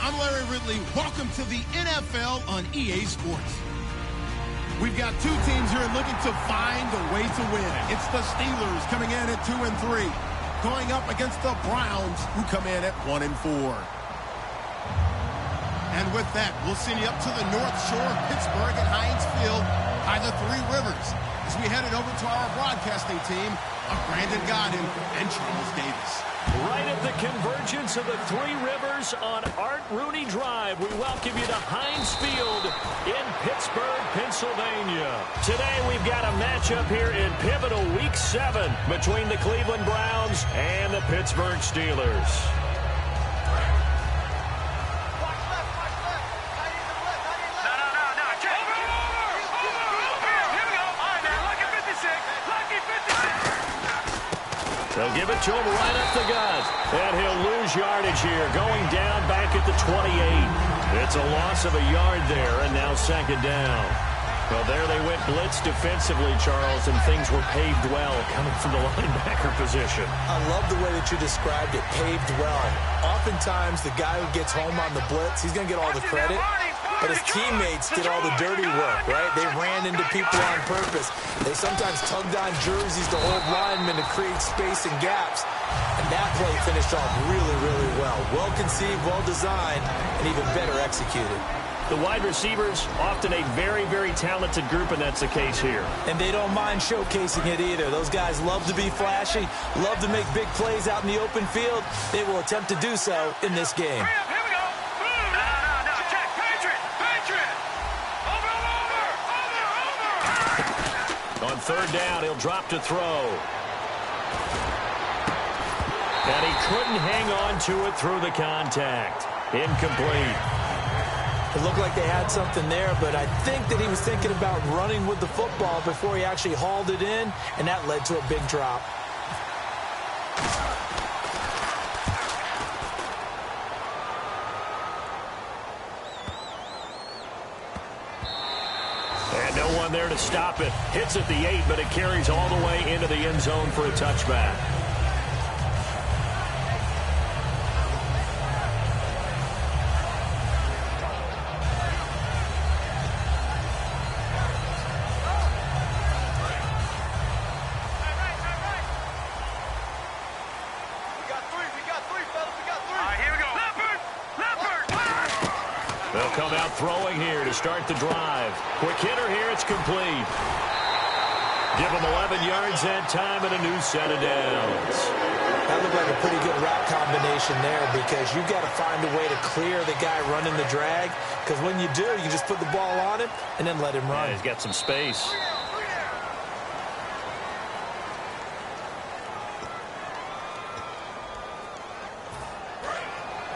I'm Larry Ridley. Welcome to the NFL on EA Sports. We've got two teams here looking to find a way to win. It's the Steelers coming in at 2-3, going up against the Browns, who come in at 1-4. And with that, we'll send you up to the North Shore of Pittsburgh at Heinz Field by the Three Rivers as we headed over to our broadcasting team of Brandon Godden and Charles Davis. Right at the convergence of the Three Rivers on Art Rooney Drive, we welcome you to Heinz Field in Pittsburgh, Pennsylvania. Today we've got a matchup here in pivotal Week 7 between the Cleveland Browns and the Pittsburgh Steelers. They'll give it to him right up the gut. And he'll lose yardage here, going down back at the 28. It's a loss of a yard there, and now second down. Well, there they went blitz defensively, Charles, and things were paved well coming from the linebacker position. I love the way that you described it, paved well. Oftentimes, the guy who gets home on the blitz, he's going to get all the credit. But his teammates did all the dirty work, right? They ran into people on purpose. They sometimes tugged on jerseys to hold linemen to create space and gaps. And that play finished off really, really well. Well conceived, well designed, and even better executed. The wide receivers, often a very, very talented group, and that's the case here. And they don't mind showcasing it either. Those guys love to be flashy, love to make big plays out in the open field. They will attempt to do so in this game. On third down, he'll drop to throw. And he couldn't hang on to it through the contact. Incomplete. It looked like they had something there, but I think that he was thinking about running with the football before he actually hauled it in, and that led to a big drop. And no one there to stop it. Hits at the 8, but it carries all the way into the end zone for a touchback. They'll come out throwing here to start the drive. Quick hitter here, it's complete. Give them 11 yards that time and a new set of downs. That looked like a pretty good route combination there because you've got to find a way to clear the guy running the drag, because when you do, you just put the ball on him and then let him run. Yeah, he's got some space.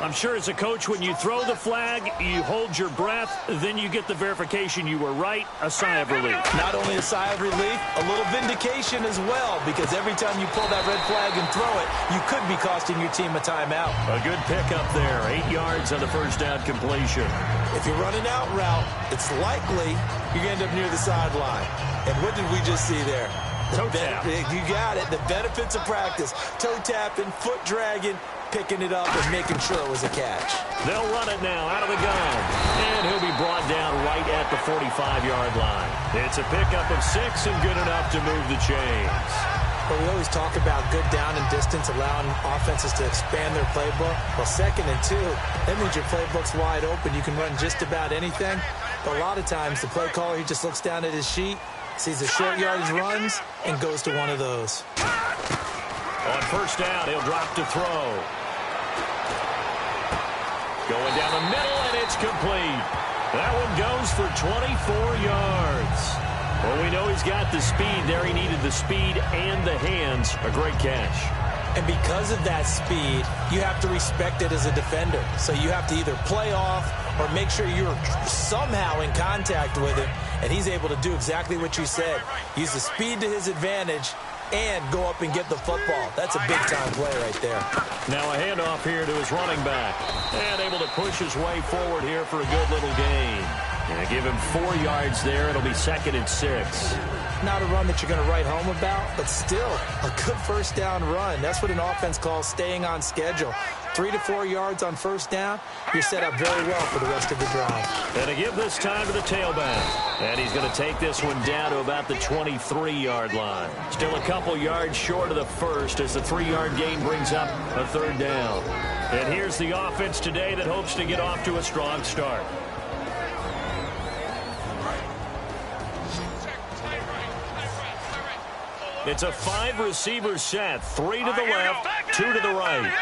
I'm sure as a coach, when you throw the flag, you hold your breath, then you get the verification you were right, a sigh of relief. Not only a sigh of relief, a little vindication as well, because every time you pull that red flag and throw it, you could be costing your team a timeout. A good pickup there, 8 yards on the first down completion. If you're running out route, it's likely you're going to end up near the sideline. And what did we just see there? Toe tap. You got it. The benefits of practice. Toe tapping, foot dragging, picking it up and making sure it was a catch. They'll run it now out of the gun. And he'll be brought down right at the 45-yard line. It's a pickup of 6 and good enough to move the chains. Well, we always talk about good down and distance, allowing offenses to expand their playbook. Well, 2nd and 2, that means your playbook's wide open. You can run just about anything. But a lot of times, the play caller, he just looks down at his sheet, sees the short yardage runs, and goes to one of those. On first down, he'll drop to throw. Going down the middle, and it's complete. That one goes for 24 yards. Well, we know he's got the speed there. He needed the speed and the hands. A great catch. And because of that speed, you have to respect it as a defender. So you have to either play off or make sure you're somehow in contact with him. And he's able to do exactly what you said. Use the speed to his advantage and go up and get the football. That's a big-time play right there. Now a handoff here to his running back. And able to push his way forward here for a good little gain. And give him 4 yards there. It'll be 2nd and 6. Not a run that you're going to write home about, but still a good first down run. That's what an offense calls staying on schedule. 3 to 4 yards on first down, you're set up very well for the rest of the drive. And to give this time to the tailback. And he's going to take this one down to about the 23-yard line. Still a couple yards short of the first as the 3-yard gain brings up a third down. And here's the offense today that hopes to get off to a strong start. It's a 5-receiver set. 3 to the left, 2 to the right.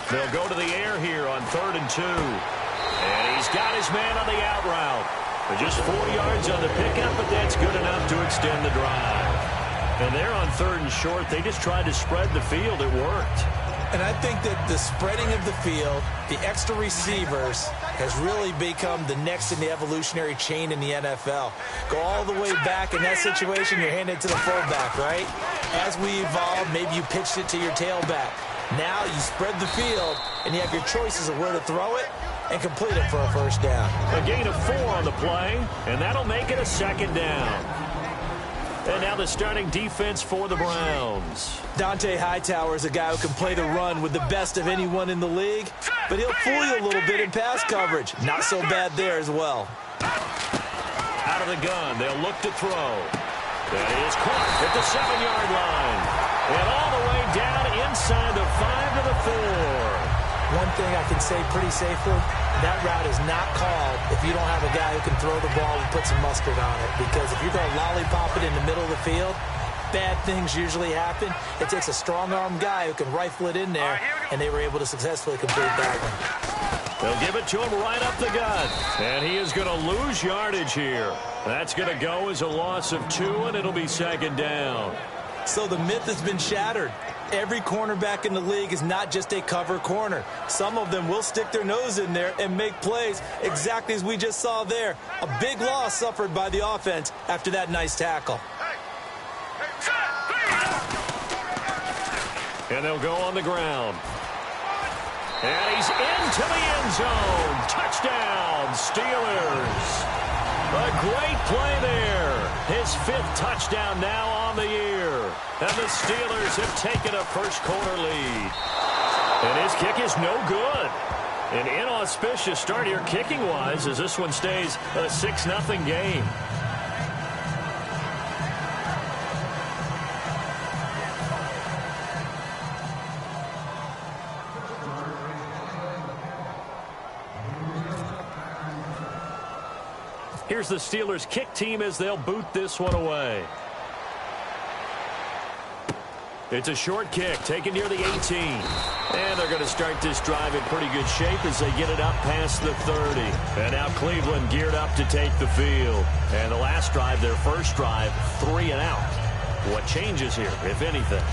They'll go to the air here on 3rd and 2. And he's got his man on the out route. Just 4 yards on the pickup, but that's good enough to extend the drive. And they're on 3rd and short. They just tried to spread the field. It worked. And I think that the spreading of the field, the extra receivers, has really become the next in the evolutionary chain in the NFL. Go all the way back in that situation, you're handing it to the fullback, right? As we evolved, maybe you pitched it to your tailback. Now you spread the field, and you have your choices of where to throw it and complete it for a first down. A gain of 4 on the play, and that'll make it a 2nd down. And now the starting defense for the Browns. Dante Hightower is a guy who can play the run with the best of anyone in the league, but he'll fool you a little bit in pass coverage. Not so bad there as well. Out of the gun, they'll look to throw. That is caught at the 7-yard line. And all the way down inside the 5 to the 4. One thing I can say pretty safely, that route is not called if you don't have a guy who can throw the ball and put some mustard on it. Because if you're going to lollipop it in the middle of the field, bad things usually happen. It takes a strong-armed guy who can rifle it in there, and they were able to successfully complete that one. They'll give it to him right up the gut. And he is going to lose yardage here. That's going to go as a loss of 2, and it'll be 2nd down. So the myth has been shattered. Every cornerback in the league is not just a cover corner. Some of them will stick their nose in there and make plays exactly as we just saw there. A big loss suffered by the offense after that nice tackle. And they'll go on the ground. And he's into the end zone. Touchdown, Steelers. A great play there. His 5th touchdown now on the year. And the Steelers have taken a first-quarter lead. And his kick is no good. An inauspicious start here kicking-wise as this one stays a 6-0 game. Here's the Steelers kick team as they'll boot this one away. It's a short kick taken near the 18. And they're going to start this drive in pretty good shape as they get it up past the 30. And now Cleveland geared up to take the field. And the last drive, their first drive, 3 and out. What changes here, if anything?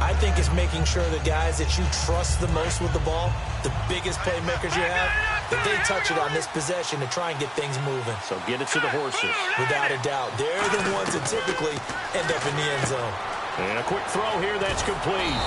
I think it's making sure the guys that you trust the most with the ball, the biggest playmakers you have, that they touch it on this possession to try and get things moving. So get it to the horses. Without a doubt. They're the ones that typically end up in the end zone. And a quick throw here, that's complete.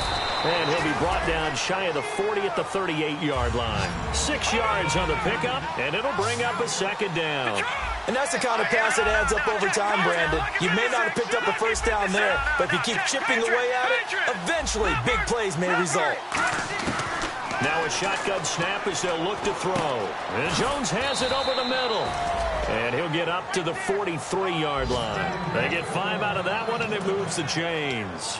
And he'll be brought down shy of the 40 at the 38-yard line. 6 yards on the pickup, and it'll bring up a 2nd down. And that's the kind of pass that adds up over time, Brandon. You may not have picked up a first down there, but if you keep chipping away at it, eventually big plays may result. Now a shotgun snap as they'll look to throw. And Jones has it over the middle. And he'll get up to the 43-yard line. They get 5 out of that one, and it moves the chains.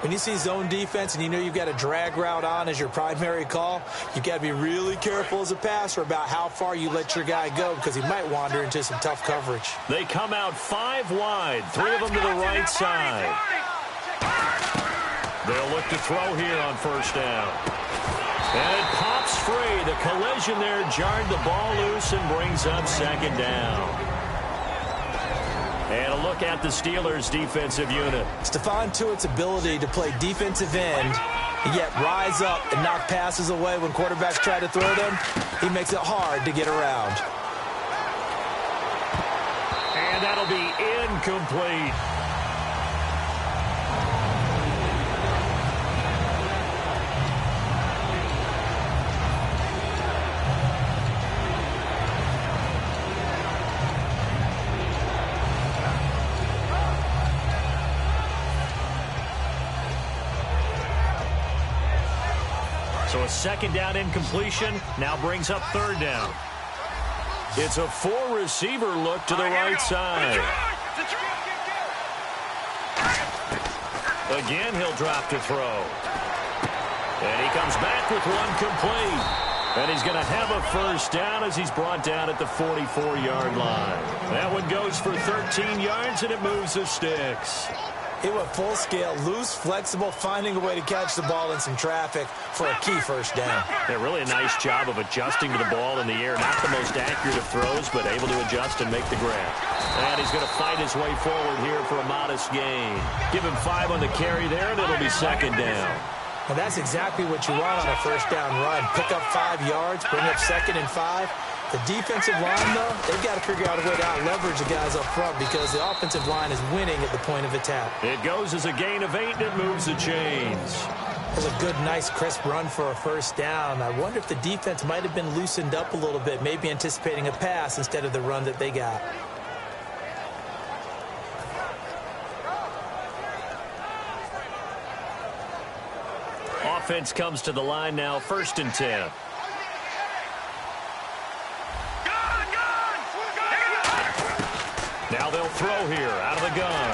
When you see zone defense and you know you've got a drag route on as your primary call, you've got to be really careful as a passer about how far you let your guy go because he might wander into some tough coverage. They come out 5 wide, 3 of them to the right side. They'll look to throw here on first down. And it pops free. The collision there jarred the ball loose and brings up 2nd down. And a look at the Steelers' defensive unit. Stephon Tuitt's ability to play defensive end and yet rise up and knock passes away when quarterbacks try to throw them, he makes it hard to get around. And that'll be incomplete. So a second down incompletion now brings up third down. It's a four-receiver look to the right side. Again, he'll drop to throw. And he comes back with one complete. And he's going to have a first down as he's brought down at the 44-yard line. That one goes for 13 yards, and it moves the sticks. He went full scale, loose, flexible, finding a way to catch the ball in some traffic for a key first down. Yeah, really a nice job of adjusting to the ball in the air. Not the most accurate of throws, but able to adjust and make the grab. And he's going to fight his way forward here for a modest gain. Give him 5 on the carry there, and it'll be second down. Well, that's exactly what you want on a first down run. Pick up 5 yards, bring up 2nd and 5. The defensive line, though, they've got to figure out a way to out-leverage the guys up front because the offensive line is winning at the point of attack. It goes as a gain of 8, and it moves the chains. That's a good, nice, crisp run for a first down. I wonder if the defense might have been loosened up a little bit, maybe anticipating a pass instead of the run that they got. Offense comes to the line now, 1st and 10. Now they'll throw here out of the gun.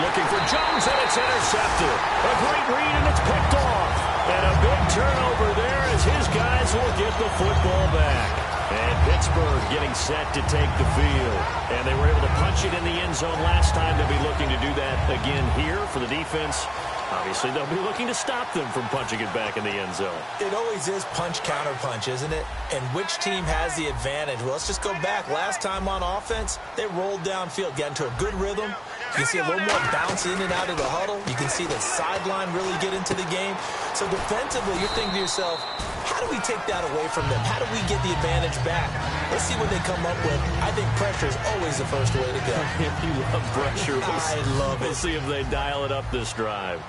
Looking for Jones, and it's intercepted. A great read, and it's picked off. And a big turnover there as his guys will get the football back. And Pittsburgh getting set to take the field. And they were able to punch it in the end zone last time. They'll be looking to do that again here for the defense. Obviously, they'll be looking to stop them from punching it back in the end zone. It always is punch-counter-punch, isn't it? And which team has the advantage? Well, let's just go back. Last time on offense, they rolled downfield, got into a good rhythm. You can see a little more bounce in and out of the huddle. You can see the sideline really get into the game. So defensively, you're thinking to yourself, how do we take that away from them? How do we get the advantage back? Let's see what they come up with. I think pressure is always the first way to go. You love pressure. I love it. We'll see if they dial it up this drive.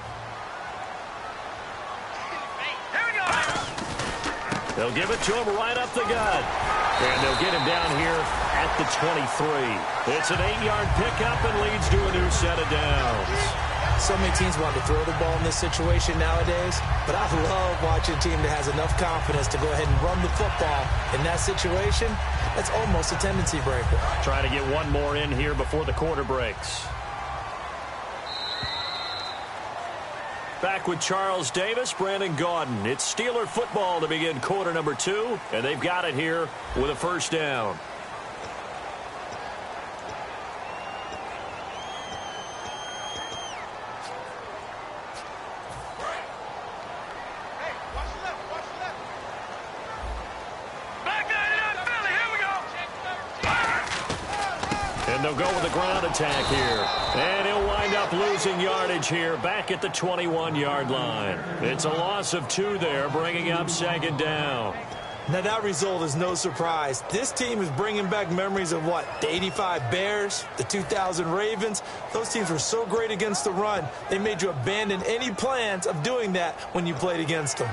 They'll give it to him right up the gut. And they'll get him down here at the 23. It's an 8-yard pickup and leads to a new set of downs. So many teams want to throw the ball in this situation nowadays, but I love watching a team that has enough confidence to go ahead and run the football. In that situation, that's almost a tendency breaker. Try to get one more in here before the quarter breaks. Back with Charles Davis, Brandon Gaudin. It's Steeler football to begin quarter number 2, and they've got it here with a first down. And they'll go with a ground attack here. And he'll wind up losing yardage here back at the 21-yard line. It's a loss of 2 there, bringing up second down. Now, that result is no surprise. This team is bringing back memories of what? The 85 Bears, the 2000 Ravens. Those teams were so great against the run, they made you abandon any plans of doing that when you played against them.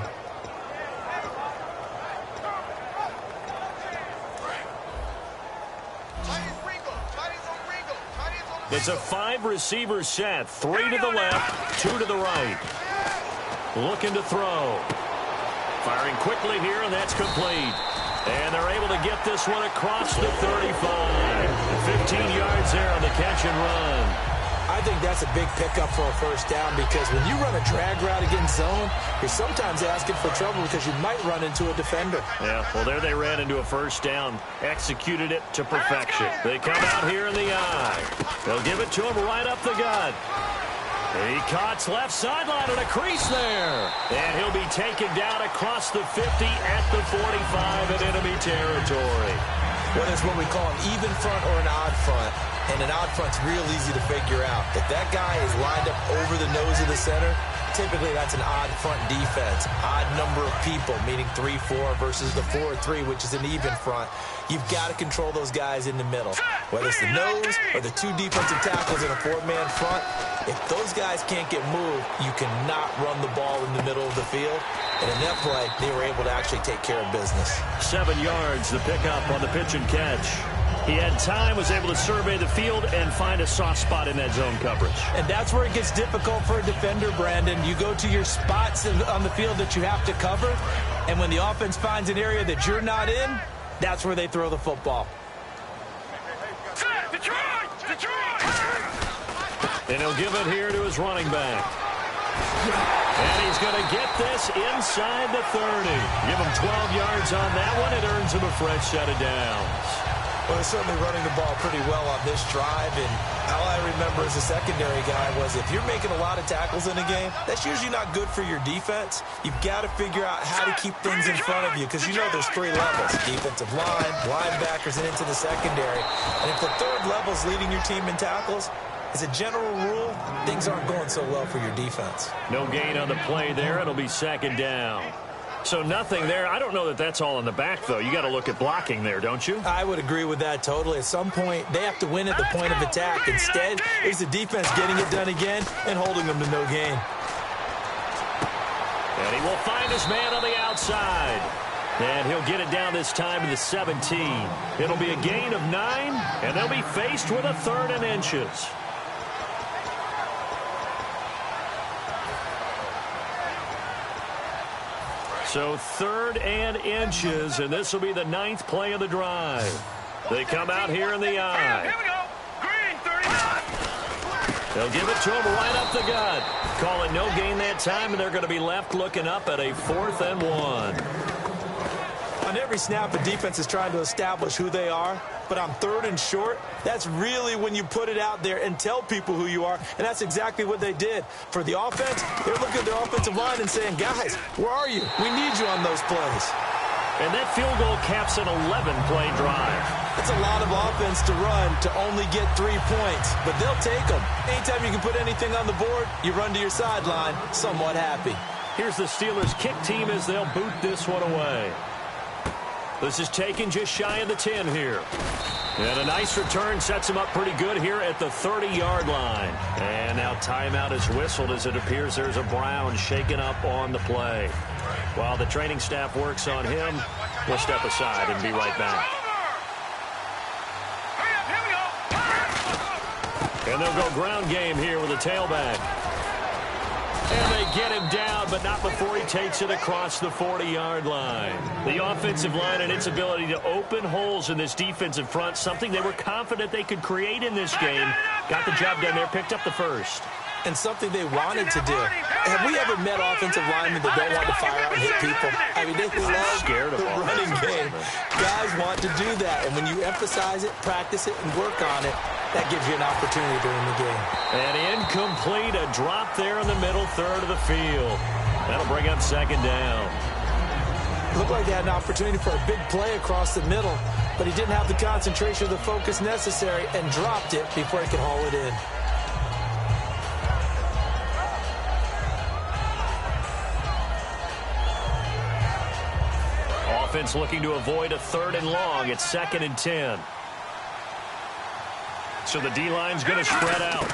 It's a 5-receiver set. 3 to the left, 2 to the right. Looking to throw. Firing quickly here, and that's complete. And they're able to get this one across the 35. 15 yards there on the catch and run. I think that's a big pickup for a first down because when you run a drag route against zone, you're sometimes asking for trouble because you might run into a defender. Yeah, well, there they ran into a first down. Executed it to perfection. They come out here in the eye. They'll give it to him right up the gut. He cuts left sideline and a crease there. And he'll be taken down across the 50 at the 45 in enemy territory. Whether it's what we call an even front or an odd front, and an odd front's real easy to figure out. If that guy is lined up over the nose of the center, typically that's an odd front defense. Odd number of people, meaning 3-4 versus the 4-3, which is an even front. You've got to control those guys in the middle. Whether it's the nose or the 2 defensive tackles in a 4-man front, if those guys can't get moved, you cannot run the ball in the middle of the field. And in that play, they were able to actually take care of business. 7 yards, the pickup on the pitch and catch. He had time, was able to survey the field and find a soft spot in that zone coverage. And that's where it gets difficult for a defender, Brandon. You go to your spots on the field that you have to cover, and when the offense finds an area that you're not in, that's where they throw the football. And he'll give it here to his running back. And he's going to get this inside the 30. Give him 12 yards on that one. It earns him a fresh set of downs. Well, they're certainly running the ball pretty well on this drive, and all I remember as a secondary guy was if you're making a lot of tackles in a game, that's usually not good for your defense. You've got to figure out how to keep things in front of you because you know there's 3 levels, defensive line, linebackers, and into the secondary. And if the 3rd level is leading your team in tackles, as a general rule, things aren't going so well for your defense. No gain on the play there. It'll be second down. So nothing there. I don't know that that's all in the back, though. You got to look at blocking there, don't you? I would agree with that totally. At some point, they have to win at the point of attack. Instead, it's the defense getting it done again and holding them to no gain. And he will find his man on the outside. And he'll get it down this time to the 17. It'll be a gain of 9, and they'll be faced with a 3rd and inches. So 3rd and inches, and this will be the 9th play of the drive. They come out here in the eye. Here we go. Green, 39. They'll give it to him right up the gut. Call it no gain that time, and they're going to be left looking up at a 4th and 1. On every snap, a defense is trying to establish who they are, but on 3rd and short, that's really when you put it out there and tell people who you are, and that's exactly what they did. For the offense, they're looking at their offensive line and saying, guys, where are you? We need you on those plays. And that field goal caps an 11-play drive. It's a lot of offense to run to only get 3 points, but they'll take them. Anytime you can put anything on the board, you run to your sideline somewhat happy. Here's the Steelers' kick team as they'll boot this one away. This is taken just shy of the 10 here. And a nice return sets him up pretty good here at the 30-yard line. And now timeout is whistled as it appears there's a Brown shaken up on the play. While the training staff works on him, we'll step aside and be right back. And they'll go ground game here with a tailback. And they get him down, but not before he takes it across the 40-yard line. The offensive line and its ability to open holes in this defensive front, something they were confident they could create in this game. Got the job done there, picked up the first. And something they wanted to do. Have we ever met offensive linemen that don't want to fire out and hit people? I mean, they love the running game. Guys want to do that, and when you emphasize it, practice it, and work on it, that gives you an opportunity during the game. And incomplete, a drop there in the middle third of the field. That'll bring up second down. Looked like they had an opportunity for a big play across the middle, but he didn't have the concentration or the focus necessary and dropped it before he could haul it in. Offense looking to avoid a 3rd and long. It's 2nd and 10. So the D-line's going to spread out.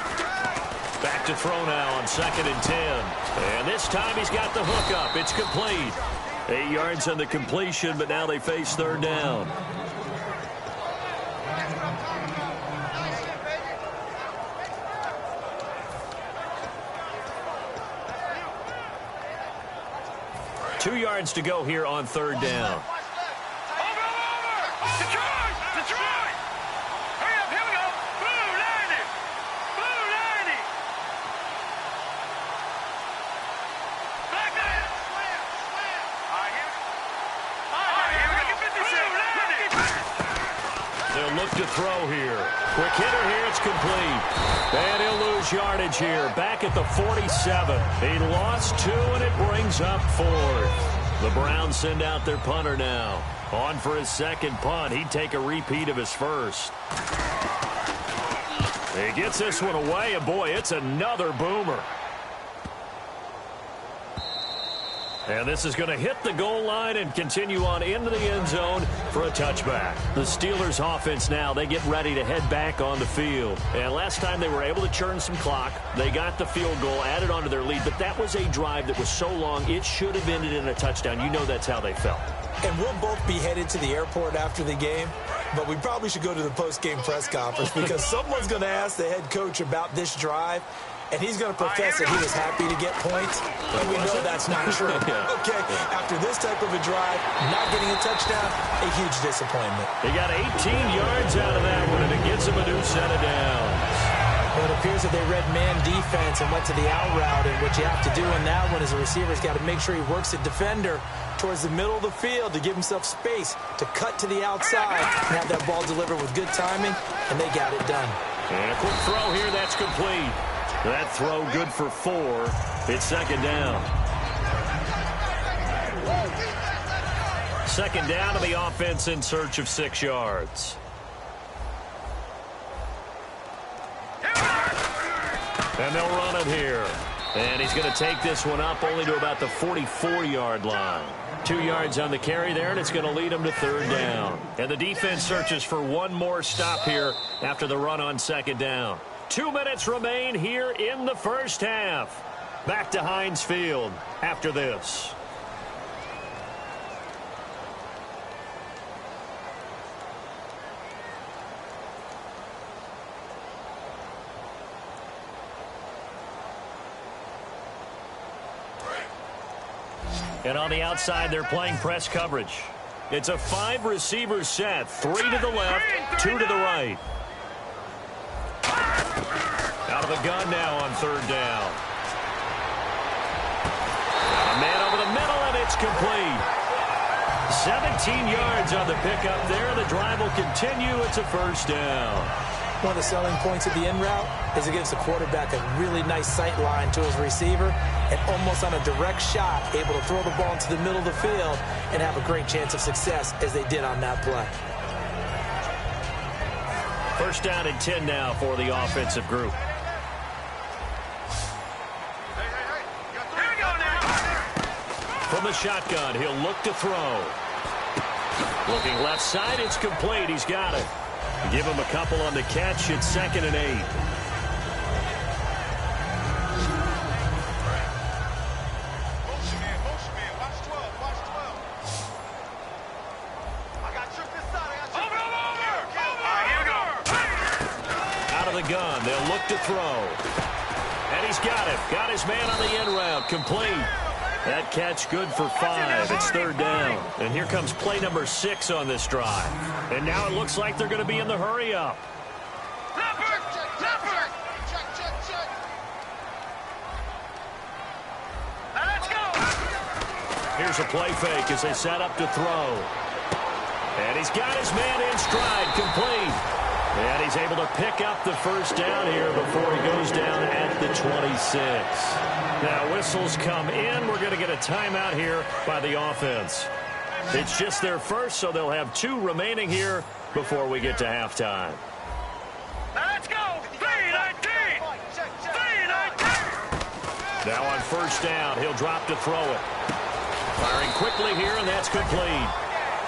Back to throw now on 2nd and 10. And this time he's got the hook up. It's complete. 8 yards on the completion, but now they face 3rd down. Two yards to go here on 3rd down. They'll look to throw here. Quick hitter here, it's complete. And he'll lose yardage here. Back at the 47. He lost 2, and it brings up 4th. The Browns send out their punter now. On for his 2nd punt. He'd take a repeat of his first. He gets this one away, and boy, it's another boomer. And this is going to hit the goal line and continue on into the end zone for a touchback. The Steelers offense now, they get ready to head back on the field. And last time they were able to churn some clock. They got the field goal, added onto their lead. But that was a drive that was so long, it should have ended in a touchdown. You know that's how they felt. And we'll both be headed to the airport after the game. but we probably should go to the post-game press conference because someone's going to ask the head coach about this drive, and he's going to profess that he was happy to get points, but we know that's not true. Okay, after this type of a drive, not getting a touchdown, a huge disappointment. They got 18 yards out of that one, and it gets them a new set of downs. Well, it appears that they read man defense and went to the out route, and what you have to do in that one is a receiver's got to make sure he works the defender towards the middle of the field to give himself space to cut to the outside and have that ball delivered with good timing, and they got it done. And a quick throw here, that's complete. That throw good for 4. It's second down. Second down to the offense in search of 6 yards. And they'll run it here. And he's going to take this one up only to about the 44-yard line. 2 yards on the carry there, and it's going to lead him to third down. And the defense searches for one more stop here after the run on second down. 2 minutes remain here in the first half. Back to Heinz Field after this. And on the outside, they're playing press coverage. It's a 5-receiver set. 3 to the left, 2 to the right. Out of the gun now on third down. A man over the middle, and it's complete. 17 yards on the pickup there. The drive will continue. It's a first down. One of the selling points of the in route is it gives the quarterback a really nice sight line to his receiver and almost on a direct shot able to throw the ball into the middle of the field and have a great chance of success as they did on that play. First down and 10 now for the offensive group. From the shotgun, he'll look to throw. Looking left side, it's complete. He's got it. Give him a couple on the catch. It's 2nd and 8. Out of the gun, they'll look to throw. And he's got it. Got his man on the in route. Complete. That catch good for 5. It's third down. And here comes play number 6 on this drive. And now it looks like they're going to be in the hurry-up. Here's a play fake as they set up to throw. And he's got his man in stride, complete. And he's able to pick up the first down here before he goes down at the 26. Now whistles come in. We're going to get a timeout here by the offense. It's just their first, so they'll have 2 remaining here before we get to halftime. Let's go! 3-19! 3-19! Now on first down, he'll drop to throw it. Firing quickly here, and that's complete.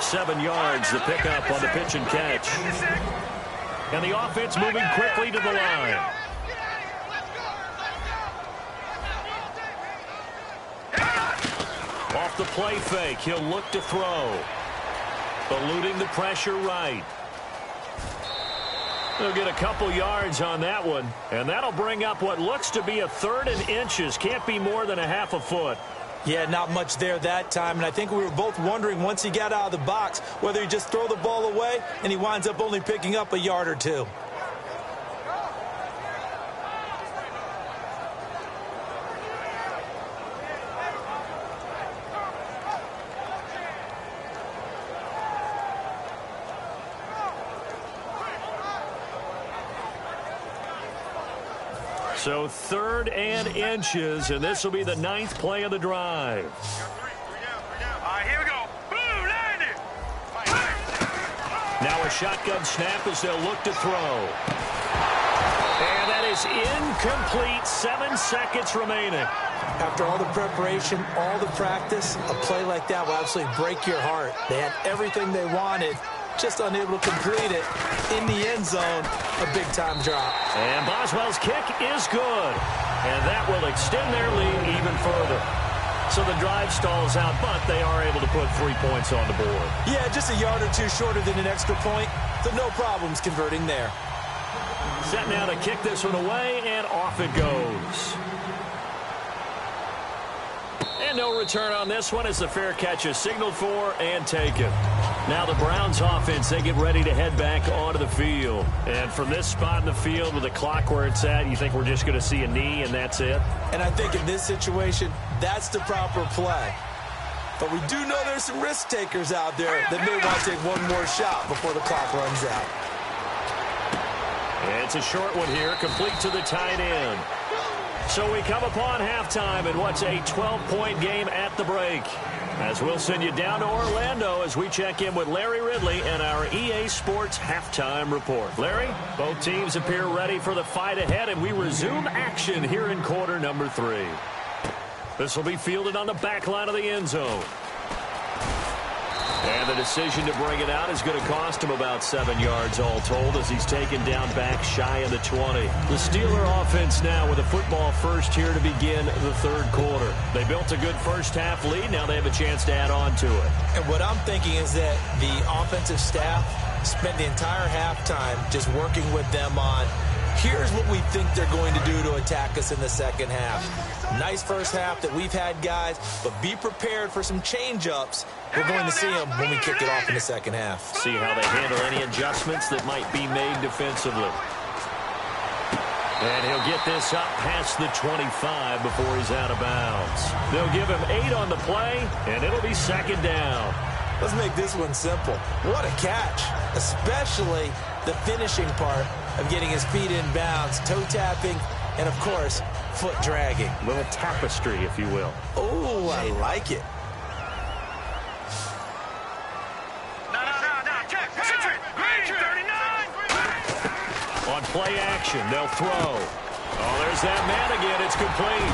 7 yards, the pickup on the pitch and catch. And the offense moving quickly to the line. Off the play fake, he'll look to throw. Eluding the pressure right. They'll get a couple yards on that one, and that'll bring up what looks to be a 3rd and inches. Can't be more than a half a foot. Yeah, not much there that time, and I think we were both wondering once he got out of the box whether he just throw the ball away, and he winds up only picking up a yard or 2. So 3rd and inches, and this will be the 9th play of the drive. All right, here we go. Boom, landed. Now a shotgun snap as they'll look to throw. And that is incomplete. 7 seconds remaining. After all the preparation, all the practice, a play like that will absolutely break your heart. They had everything they wanted, just unable to complete it. In the end zone, a big-time drop. And Boswell's kick is good. And that will extend their lead even further. So the drive stalls out, but they are able to put 3 points on the board. Yeah, just a yard or 2 shorter than an extra point. So no problems converting there. Set now to kick this one away, and off it goes. And no return on this one as the fair catch is signaled for and taken. Now the Browns offense, they get ready to head back onto the field. And from this spot in the field with the clock where it's at, you think we're just going to see a knee and that's it? And I think in this situation, that's the proper play. But we do know there's some risk takers out there that may want to take one more shot before the clock runs out. And it's a short one here, complete to the tight end. So we come upon halftime in what's a 12-point game at the break. As we'll send you down to Orlando as we check in with Larry Ridley and our EA Sports halftime report. Larry, both teams appear ready for the fight ahead, and we resume action here in quarter number 3. This will be fielded on the back line of the end zone. And the decision to bring it out is going to cost him about 7 yards all told as he's taken down back shy of the 20. The Steeler offense now with a football first here to begin the third quarter. They built a good first half lead. Now they have a chance to add on to it. And what I'm thinking is that the offensive staff spent the entire halftime just working with them on here's what we think they're going to do to attack us in the second half. Nice first half that we've had, guys, but be prepared for some change-ups. We're going to see them when we kick it off in the second half. See how they handle any adjustments that might be made defensively. And he'll get this up past the 25 before he's out of bounds. They'll give him 8 on the play, and it'll be second down. Let's make this one simple. What a catch, especially the finishing part of getting his feet in bounds, toe tapping, and, of course, foot dragging. A little tapestry, if you will. Oh, I like it. On play action, they'll throw. Oh, there's that man again. It's complete.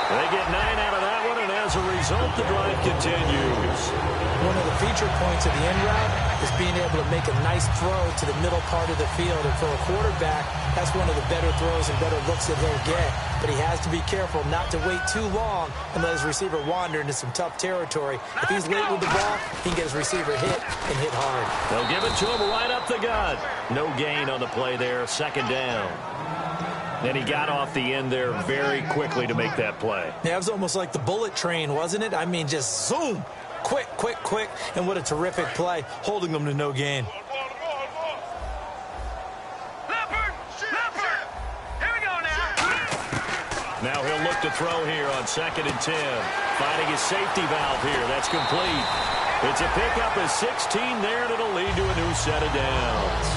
They get 9 out of that one, and as a result, the drive continues. One of the feature points of the end route is being able to make a nice throw to the middle part of the field. And for a quarterback, that's one of the better throws and better looks that he'll get. But he has to be careful not to wait too long and let his receiver wander into some tough territory. If he's late with the ball, he can get his receiver hit and hit hard. They'll give it to him right up the gut. No gain on the play there, second down. And he got off the end there very quickly to make that play. Yeah, it was almost like the bullet train, wasn't it? I mean, just zoom. Quick, quick, quick. And what a terrific play, holding them to no gain. Now he'll look to throw here on 2nd and 10. Finding his safety valve here. That's complete. It's a pickup of 16 there, and it'll lead to a new set of downs.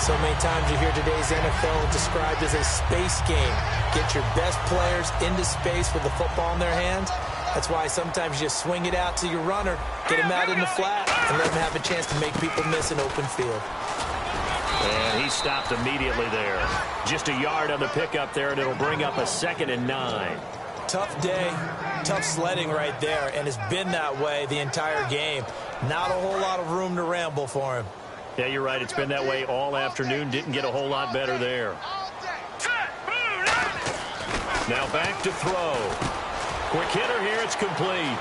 So many times you hear today's NFL described as a space game. Get your best players into space with the football in their hands. That's why sometimes you swing it out to your runner, get him out in the flat, and let him have a chance to make people miss an open field. And he stopped immediately there. Just a yard on the pickup there, and it'll bring up a 2nd and 9. Tough day, tough sledding right there, and it's been that way the entire game. Not a whole lot of room to ramble for him. Yeah, you're right. It's been that way all afternoon. Didn't get a whole lot better there. Now back to throw. Quick hitter here. It's complete.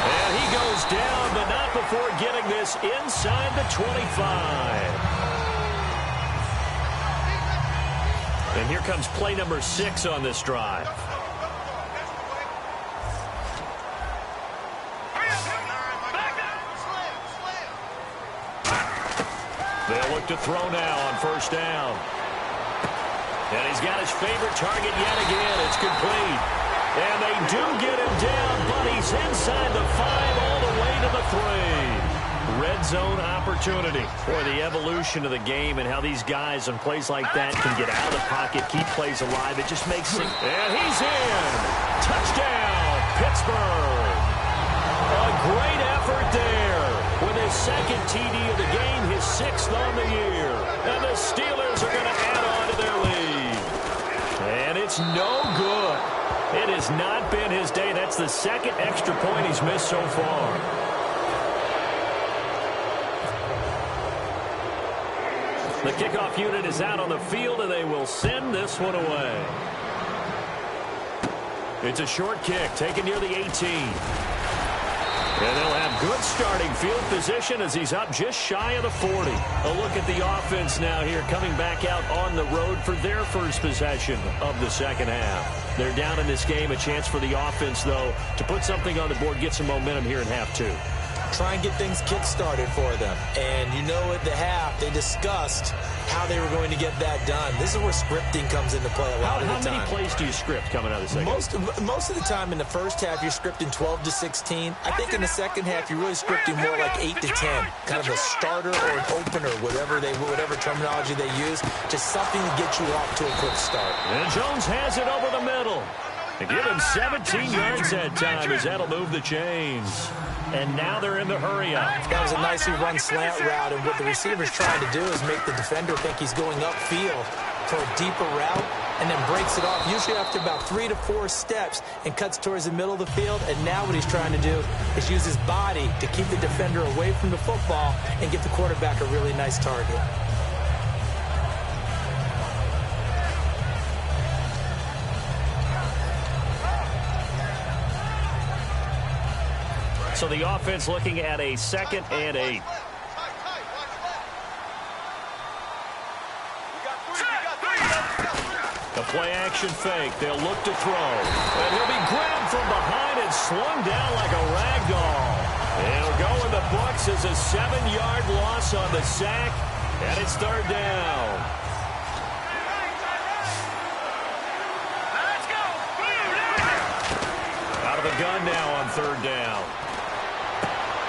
And he goes down, but not before getting this inside the 25. And here comes play number 6 on this drive. They'll look to throw now on 1st down. And he's got his favorite target yet again. It's complete. And they do get him down, but he's inside the 5 all the way to the 3. Red zone opportunity. Boy, the evolution of the game and how these guys on plays like that can get out of the pocket, keep plays alive. It just makes it. And he's in. Touchdown, Pittsburgh. A great effort there. With his 2nd TD of the game, his 6th on the year. And the Steelers are going to add on to their lead. And it's no good. It has not been his day. That's the 2nd extra point he's missed so far. The kickoff unit is out on the field, and they will send this one away. It's a short kick taken near the 18. And they'll have good starting field position as he's up just shy of the 40. A look at the offense now here, coming back out on the road for their first possession of the second half. They're down in this game. A chance for the offense, though, to put something on the board, get some momentum here in half two. Try and get things kick-started for them. And you know at the half, they discussed how they were going to get that done. This is where scripting comes into play a lot of the time. How many plays do you script coming out of the second half? Most of the time in the first half, you're scripting 12 to 16. I think in the second half, you're really scripting more like 8 to 10. Kind of a starter or an opener, whatever terminology they use. Just something to get you off to a quick start. And Jones has it over the middle. And give him 17 yards that time as that'll move the chains. And now they're in the hurry-up. That was a nicely run slant route, and what the receiver's trying to do is make the defender think he's going upfield for a deeper route, and then breaks it off, usually after about 3 to 4 steps, and cuts towards the middle of the field. And now what he's trying to do is use his body to keep the defender away from the football and get the quarterback a really nice target. So the offense looking at a 2nd and 8. A play-action fake. They'll look to throw. And he'll be grabbed from behind and slung down like a rag doll. It'll go in the books as a 7-yard loss on the sack. And it's 3rd down. Out of the gun now on 3rd down.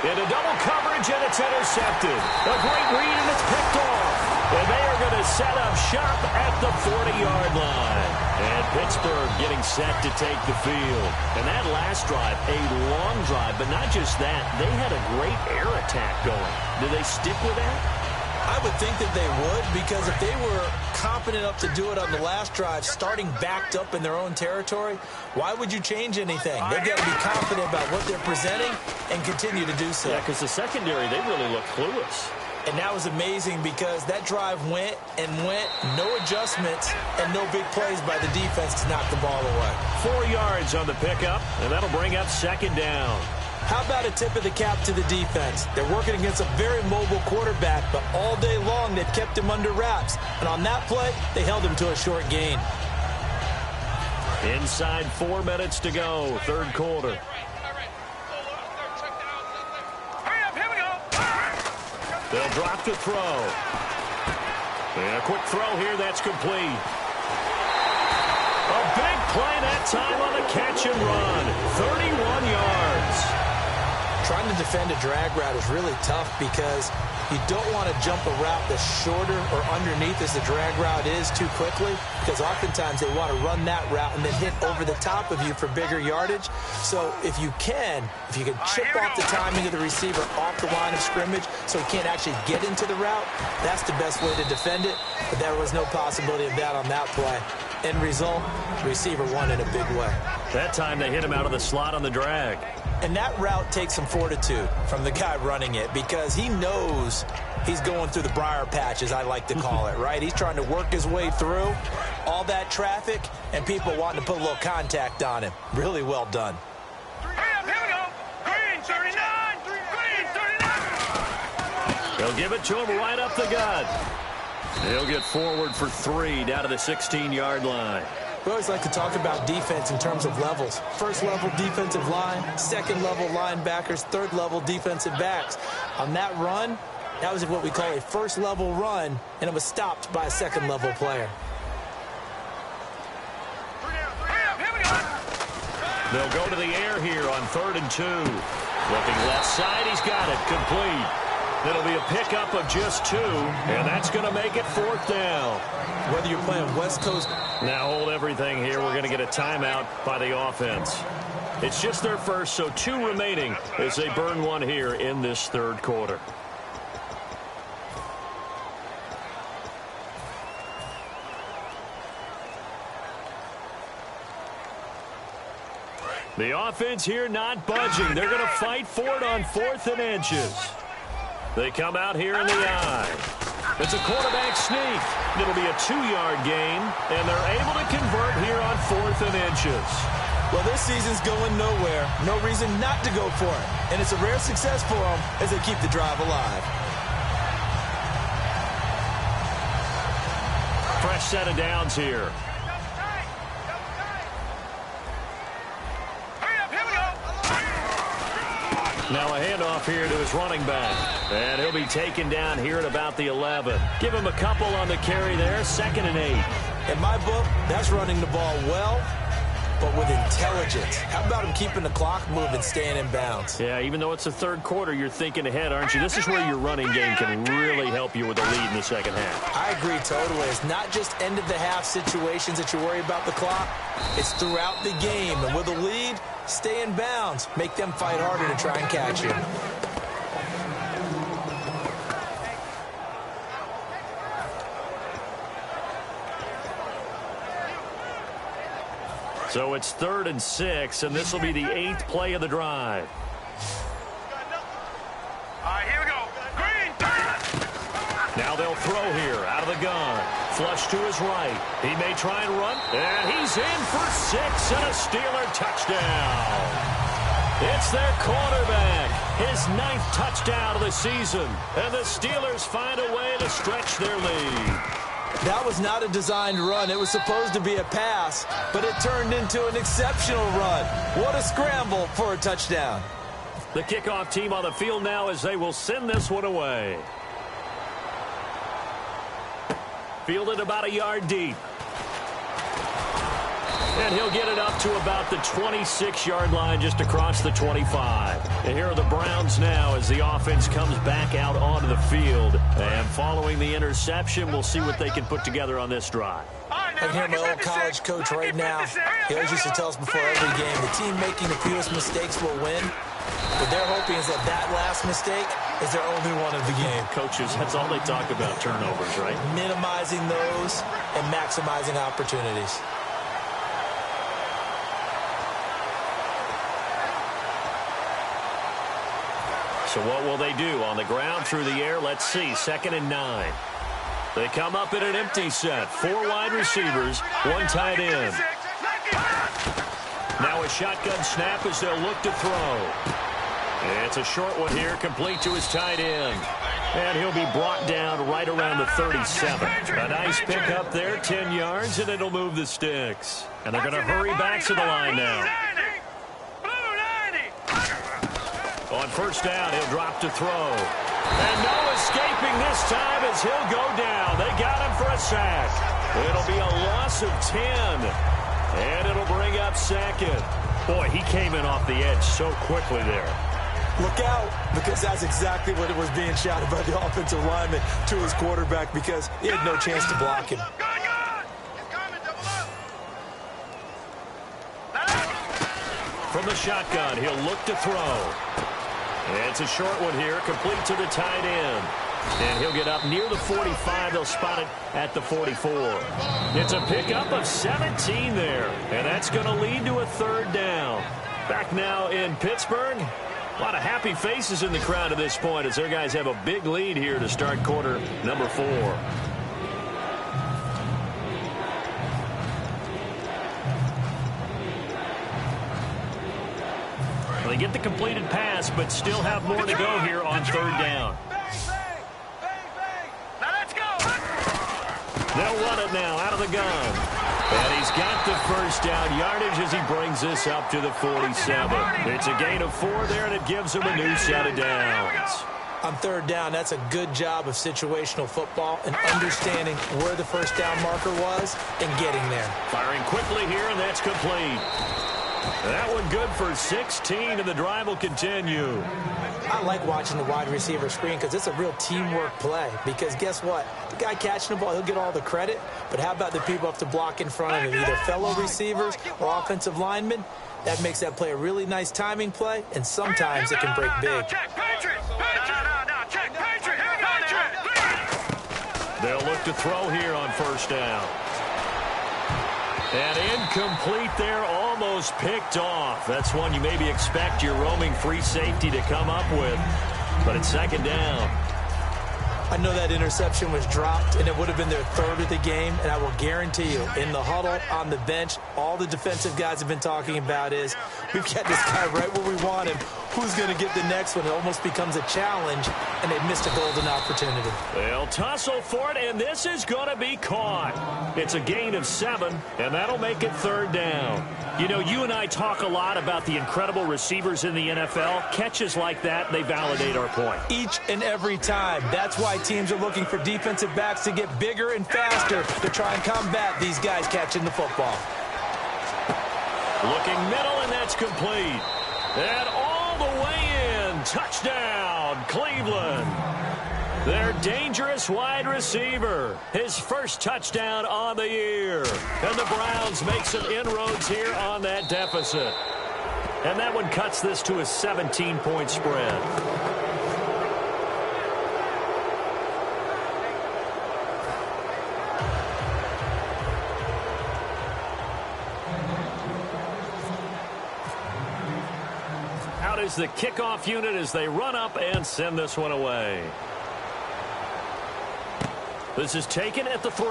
Into double coverage, and it's intercepted. A great read, and it's picked off. And they are going to set up shop at the 40-yard line. And Pittsburgh getting set to take the field. And that last drive, a long drive, but not just that. They had a great air attack going. Do they stick with that? I would think that they would, because if they were confident enough to do it on the last drive, starting backed up in their own territory, why would you change anything? They've got to be confident about what they're presenting and continue to do so. Yeah, because the secondary, they really look clueless. And that was amazing because that drive went and went, no adjustments, and no big plays by the defense to knock the ball away. 4 yards on the pickup, and that'll bring up 2nd down. How about a tip of the cap to the defense? They're working against a very mobile quarterback, but all day long they've kept him under wraps. And on that play, they held him to a short gain. Inside 4 minutes to go, 3rd quarter. They'll drop to throw. And a quick throw here, that's complete. A big play that time on the catch and run. 31 yards. Trying to defend a drag route is really tough because you don't want to jump a route that's shorter or underneath as the drag route is too quickly, because oftentimes they want to run that route and then hit over the top of you for bigger yardage. So if you can chip off the timing of the receiver off the line of scrimmage so he can't actually get into the route, that's the best way to defend it. But there was no possibility of that on that play. End result, the receiver won in a big way. That time they hit him out of the slot on the drag. And that route takes some fortitude from the guy running it, because he knows he's going through the briar patch, as I like to call it, right? He's trying to work his way through all that traffic and people wanting to put a little contact on him. Really well done. Here we go. Green 39. Green 39. They'll give it to him right up the gut. He'll get forward for 3 down to the 16-yard line. We always like to talk about defense in terms of levels. First-level defensive line, second-level linebackers, third-level defensive backs. On that run, that was what we call a first-level run, and it was stopped by a second-level player. They'll go to the air here on 3rd and 2. Looking left side, he's got it, complete. It'll be a pickup of just 2, and that's going to make it 4th down. Whether you're playing West Coast. Now hold everything here. We're going to get a timeout by the offense. It's just their first, so 2 remaining as they burn 1 here in this 3rd quarter. The offense here not budging. They're going to fight for it on 4th and inches. They come out here in the eye. It's a quarterback sneak. It'll be a 2-yard gain, and they're able to convert here on 4th and inches. Well, this season's going nowhere. No reason not to go for it. And it's a rare success for them as they keep the drive alive. Fresh set of downs here. Now a handoff here to his running back. And he'll be taken down here at about the 11. Give him a couple on the carry there. 2nd and 8. In my book, that's running the ball well, but with intelligence. How about him keeping the clock moving, staying in bounds? Yeah, even though it's the 3rd quarter, you're thinking ahead, aren't you? This is where your running game can really help you with a lead in the 2nd half. I agree totally. It's not just end-of-the-half situations that you worry about the clock. It's throughout the game. And with a lead, stay in bounds. Make them fight harder to try and catch you. So it's 3rd and 6, and this will be the 8th play of the drive. All right, here we go. Green. Now they'll throw here out of the gun. Flush to his right. He may try and run, and he's in for 6 and a Steeler touchdown. It's their quarterback, his 9th touchdown of the season, and the Steelers find a way to stretch their lead. That was not a designed run. It was supposed to be a pass, but it turned into an exceptional run. What a scramble for a touchdown. The kickoff team on the field now as they will send this one away. Fielded about a yard deep. And he'll get it up to about the 26-yard line just across the 25. And here are the Browns now as the offense comes back out onto the field. And following the interception, we'll see what they can put together on this drive. I can hear my old college coach right now. He always used to tell us before every game, the team making the fewest mistakes will win. What they're hoping is that that last mistake is their only one of the game. Coaches, that's all they talk about, turnovers, right? Minimizing those and maximizing opportunities. So what will they do? On the ground, through the air, let's see. 2nd and 9. They come up in an empty set. 4 wide receivers, 1 tight end. Now a shotgun snap as they'll look to throw. It's a short one here, complete to his tight end. And he'll be brought down right around the 37. A nice pick up there, 10 yards, and it'll move the sticks. And they're going to hurry back to the line now. On 1st down, he'll drop to throw. And no escaping this time as he'll go down. They got him for a sack. It'll be a loss of 10. And it'll bring up 2nd. Boy, he came in off the edge so quickly there. Look out, because that's exactly what it was being shouted by the offensive lineman to his quarterback because he had no chance to block him. From the shotgun, he'll look to throw. It's a short one here, complete to the tight end. And he'll get up near the 45. They'll spot it at the 44. It's a pickup of 17 there. And that's going to lead to a 3rd down. Back now in Pittsburgh. A lot of happy faces in the crowd at this point as their guys have a big lead here to start quarter number 4. They get the completed pass, but still have more to go here on 3rd down. Now let's go. They'll run it now out of the gun. And he's got the 1st down yardage as he brings this up to the 47. It's a gain of 4 there, and it gives him a new set of downs. On 3rd down, that's a good job of situational football and understanding where the 1st down marker was and getting there. Firing quickly here, and that's complete. That one good for 16, and the drive will continue. I like watching the wide receiver screen because it's a real teamwork play. Because guess what? The guy catching the ball, he'll get all the credit. But how about the people up to block in front of him, either fellow receivers or offensive linemen? That makes that play a really nice timing play, and sometimes it can break big. They'll look to throw here on 1st down. And incomplete there, almost picked off. That's one you maybe expect your roaming free safety to come up with. But it's 2nd down. I know that interception was dropped, and it would have been their third of the game, and I will guarantee you, in the huddle, on the bench, all the defensive guys have been talking about is, we've got this guy right where we want him. Who's going to get the next one? It almost becomes a challenge, and they missed a golden opportunity. They'll tussle for it, and this is going to be caught. It's a gain of 7, and that'll make it third down. You know, you and I talk a lot about the incredible receivers in the NFL. Catches like that, they validate our point. Each and every time. That's why teams are looking for defensive backs to get bigger and faster to try and combat these guys catching the football. Looking middle, and that's complete. And all the way in. Touchdown, Cleveland. Their dangerous wide receiver. His first touchdown on the year. And the Browns make some inroads here on that deficit. And that one cuts this to a 17-point spread. Out is the kickoff unit as they run up and send this one away. This is taken at the 3.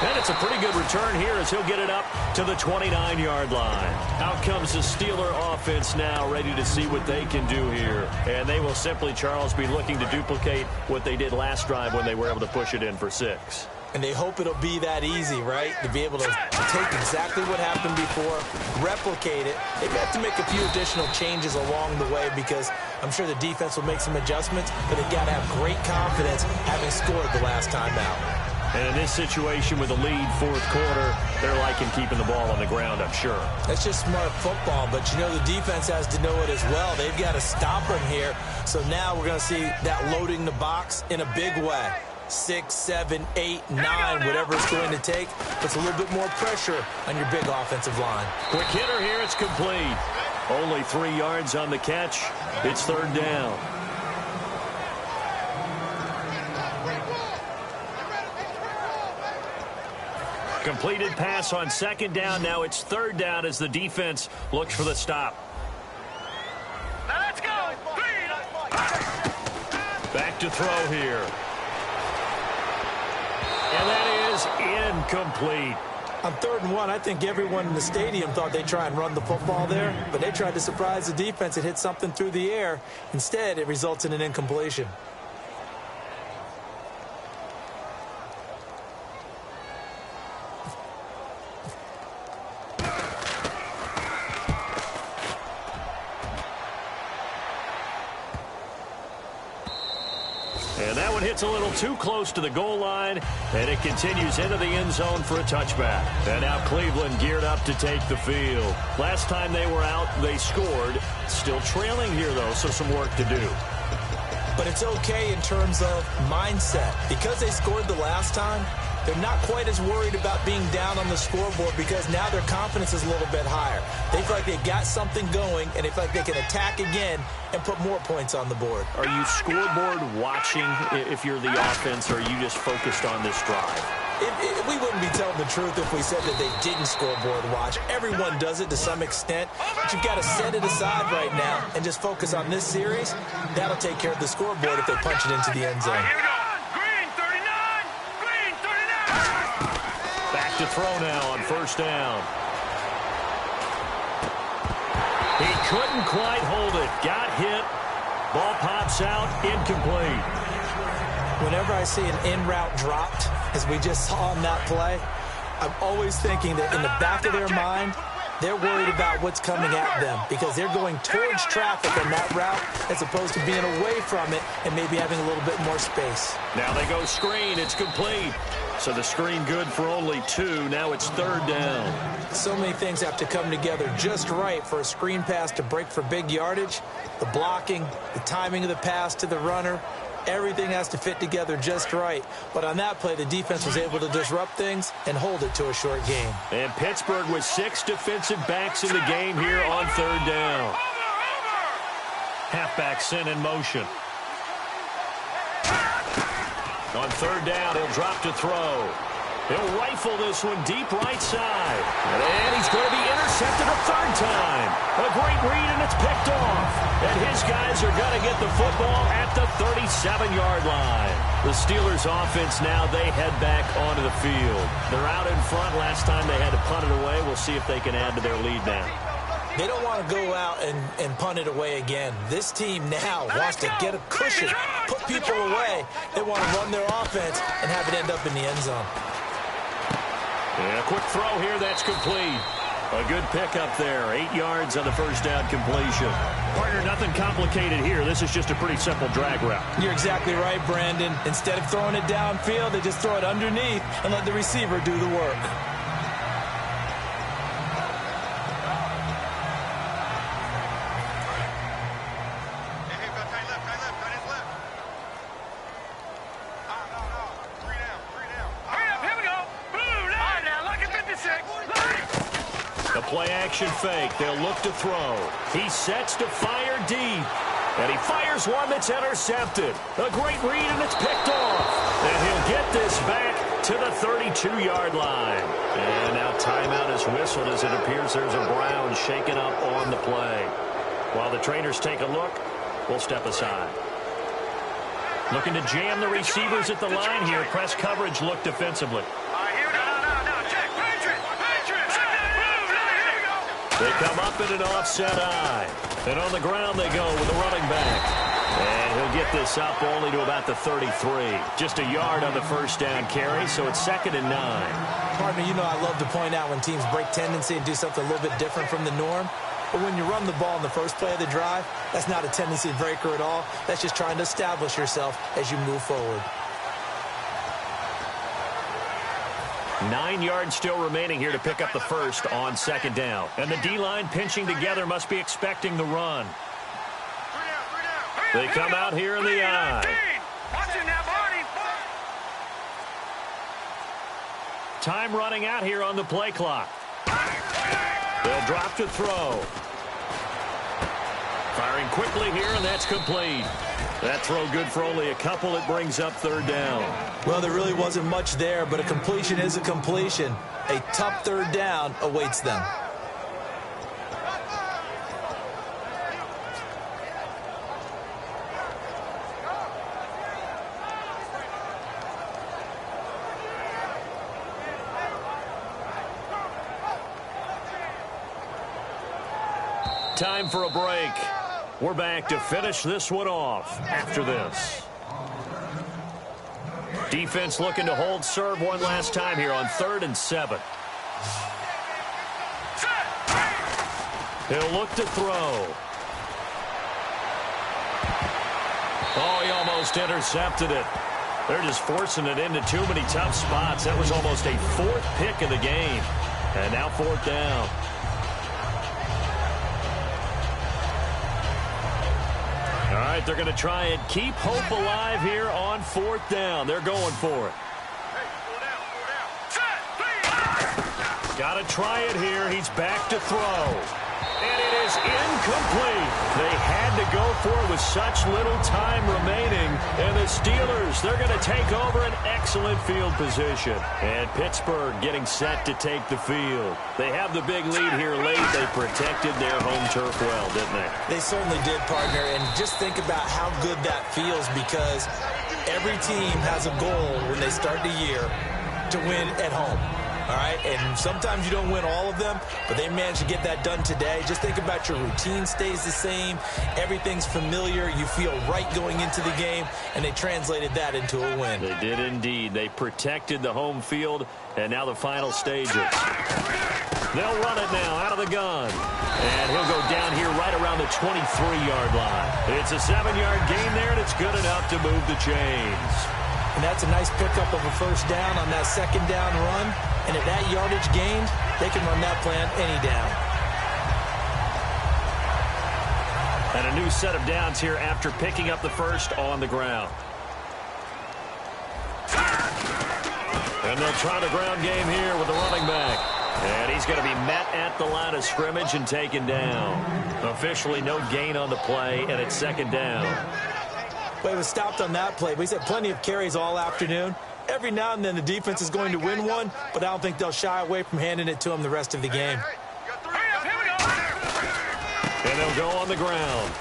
And it's a pretty good return here as he'll get it up to the 29-yard line. Out comes the Steeler offense now, ready to see what they can do here. And they will simply, Charles, be looking to duplicate what they did last drive when they were able to push it in for 6. And they hope it'll be that easy, right? To be able to take exactly what happened before, replicate it. They've got to make a few additional changes along the way because I'm sure the defense will make some adjustments, but they've got to have great confidence having scored the last time out. And in this situation with a lead fourth quarter, they're liking keeping the ball on the ground, I'm sure. That's just smart football, but you know the defense has to know it as well. They've got to stop them here. So now we're going to see that loading the box in a big way. 6, 7, 8, 9, whatever it's going to take. Puts a little bit more pressure on your big offensive line. Quick hitter here, it's complete. Only 3 yards on the catch. It's third down. Completed pass on second down. Now it's third down as the defense looks for the stop. Let's go. Back to throw here. And that is incomplete. On 3rd and 1, I think everyone in the stadium thought they'd try and run the football there, but they tried to surprise the defense and hit something through the air. Instead, it results in an incompletion. And that one hits a little too close to the goal line, and it continues into the end zone for a touchback. And now Cleveland geared up to take the field. Last time they were out, they scored. Still trailing here, though, so some work to do. But it's okay in terms of mindset. Because they scored the last time, they're not quite as worried about being down on the scoreboard because now their confidence is a little bit higher. They feel like they've got something going, and they feel like they can attack again and put more points on the board. Are you scoreboard watching if you're the offense, or are you just focused on this drive? We wouldn't be telling the truth if we said that they didn't scoreboard watch. Everyone does it to some extent, but you've got to set it aside right now and just focus on this series. That'll take care of the scoreboard if they punch it into the end zone. Here we go. Green 39. Green 39. Back to throw now on first down. He couldn't quite hold it. Got hit. Ball pops out. Incomplete. Whenever I see an in-route dropped, as we just saw on that play, I'm always thinking that in the back of their mind, they're worried about what's coming at them because they're going towards traffic on that route as opposed to being away from it and maybe having a little bit more space. Now they go screen. It's complete. So the screen good for only 2. Now it's third down. So many things have to come together just right for a screen pass to break for big yardage. The blocking, the timing of the pass to the runner, everything has to fit together just right. But on that play, the defense was able to disrupt things and hold it to a short game. And Pittsburgh with 6 defensive backs in the game here on third down. Halfback sent in motion. On third down, he'll drop to throw. He'll rifle this one deep right side. And he's going to be intercepted a third time. A great read, and it's picked off. And his guys are going to get the football at the 37-yard line. The Steelers' offense now, they head back onto the field. They're out in front. Last time they had to punt it away. We'll see if they can add to their lead now. They don't want to go out and punt it away again. This team now wants to get a cushion, put people away. They want to run their offense and have it end up in the end zone. And a quick throw here, that's complete. A good pickup there. 8 yards on the first down completion. Partner, nothing complicated here. This is just a pretty simple drag route. You're exactly right, Brandon. Instead of throwing it downfield, they just throw it underneath and let the receiver do the work. Play-action fake. They'll look to throw. He sets to fire deep. And he fires one that's intercepted. A great read, and it's picked off. And he'll get this back to the 32-yard line. And now timeout is whistled as it appears there's a Brown shaken up on the play. While the trainers take a look, we'll step aside. Looking to jam the receivers at the line here. Press coverage look defensively. They come up in an offset eye. And on the ground they go with the running back. And he'll get this up only to about the 33. Just a yard on the first down carry, so it's 2nd and 9. Partner, you know I love to point out when teams break tendency and do something a little bit different from the norm. But when you run the ball in the first play of the drive, that's not a tendency breaker at all. That's just trying to establish yourself as you move forward. 9 yards still remaining here to pick up the first on 2nd down. And the D-line pinching together must be expecting the run. They come out here in the eye. Time running out here on the play clock. They'll drop to throw. Firing quickly here, and that's complete. That throw good for only a couple. It brings up 3rd down. Well, there really wasn't much there, but a completion is a completion. A tough 3rd down awaits them. Time for a break. We're back to finish this one off after this. Defense looking to hold serve one last time here on 3rd and 7. He'll look to throw. Oh, he almost intercepted it. They're just forcing it into too many tough spots. That was almost a 4th pick of the game. And now 4th down. All right, they're going to try and keep hope alive here on 4th down. They're going for it. Got to try it here. He's back to throw. And it is incomplete. They had to go for it with such little time remaining. And the Steelers, they're going to take over an excellent field position. And Pittsburgh getting set to take the field. They have the big lead here late. They protected their home turf well, didn't they? They certainly did, partner. And just think about how good that feels, because every team has a goal when they start the year to win at home. All right, and sometimes you don't win all of them, but they managed to get that done today. Just think about your routine stays the same. Everything's familiar. You feel right going into the game, and they translated that into a win. They did indeed. They protected the home field, and now the final stages. They'll run it now out of the gun. And he'll go down here right around the 23-yard line. It's a 7-yard gain there, and it's good enough to move the chains. And that's a nice pickup of a first down on that 2nd down run. And at that yardage gained, they can run that plan any down. And a new set of downs here after picking up the first on the ground. And they'll try the ground game here with the running back. And he's going to be met at the line of scrimmage and taken down. Officially no gain on the play, and it's 2nd down. Well, he was stopped on that play, but he's had plenty of carries all afternoon. Every now and then the defense is going to win one, but I don't think they'll shy away from handing it to them the rest of the game. And they'll go on the ground.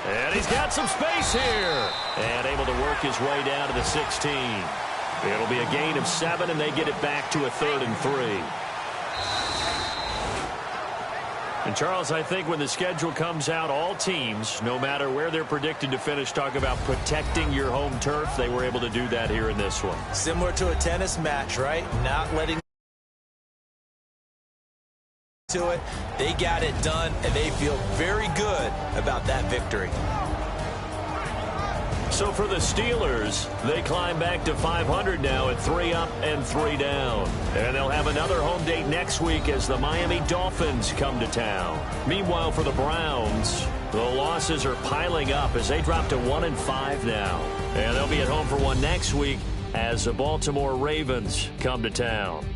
And he's got some space here. And able to work his way down to the 16. It'll be a gain of 7, and they get it back to a 3rd and 3. And, Charles, I think when the schedule comes out, all teams, no matter where they're predicted to finish, talk about protecting your home turf. They were able to do that here in this one. Similar to a tennis match, right? Not letting to it. They got it done, and they feel very good about that victory. So for the Steelers, they climb back to 500 now at 3 up and 3 down. And they'll have another home date next week as the Miami Dolphins come to town. Meanwhile, for the Browns, the losses are piling up as they drop to 1-5 now. And they'll be at home for one next week as the Baltimore Ravens come to town.